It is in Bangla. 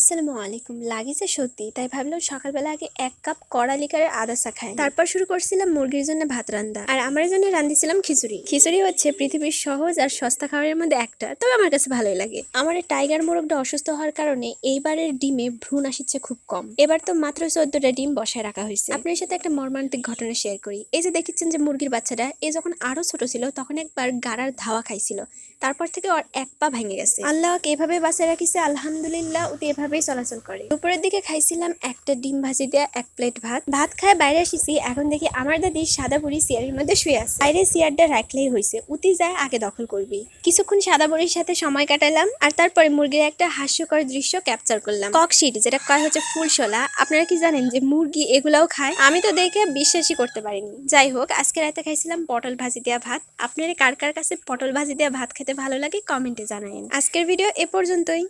আসসালামু আলাইকুম। লাগেছে সত্যি, তাই ভাবলাম সকালবেলা আগে 1 কাপ কড়া লিকারের আদা চা খাই। তারপর শুরু করছিলাম মুরগির জন্য ভাত রান্না, আর আমার জন্য রান্ধিছিলাম খিচুড়ি। খিচুড়ি হচ্ছে পৃথিবীর সহজ আর সস্তা খাবারের মধ্যে একটা, তবে আমার কাছে ভালোই লাগে। আমার এই টাইগার মোরগটা অসুস্থ হওয়ার কারণে এইবারের ডিমে ভ্রূণ আসছে খুব কম। এবার তো মাত্র 14টা ডিম বসায় রাখা হয়েছে। আপনার সাথে একটা মর্মান্তিক ঘটনা শেয়ার করি। এই যে দেখছেন যে মুরগির বাচ্চাটা, এ যখন আরো ছোট ছিল তখন একবার গাড়ার ধাওয়া খাইছিল। তারপর থেকে ওর এক পা ভেঙে গেছে। আল্লাহ এভাবে বাঁচিয়ে রাখিছে, আলহামদুলিল্লাহ। ওতে এভাবেই চলাচল করে। দুপুরের দিকে খাইছিলাম একটা ডিম ভাজি দিয়ে 1 প্লেট ভাত খায় বাইরে আসিছি। এখন দেখি আমার দাদি সাদা বুড়ি চেয়ারের মধ্যে শুয়ে আছে। বাইরে চেয়ারটা রাখলেই হয়েছে, উতি যায় আগে দখল করবি। কিছুক্ষণ সাদা বুড়ির সাথে সময় কাটালাম, আর তারপরে মুরগির একটা হাস্যকর দৃশ্য ক্যাপচার করলাম। ককশিট, যেটা কয় হচ্ছে ফুলশোলা। আপনারা কি জানেন যে মুরগি এগুলাও খায়? আমি তো দেখে বিশ্বাসই করতে পারিনি। যাই হোক, আজকে রাতে খাইছিলাম পটল ভাজি দেওয়া ভাত। আপনারা কার কার কাছে পটল ভাজি দেওয়া ভাত খেতে ভালো লাগে কমেন্টে জানাবেন। আজকের ভিডিও এ পর্যন্তই।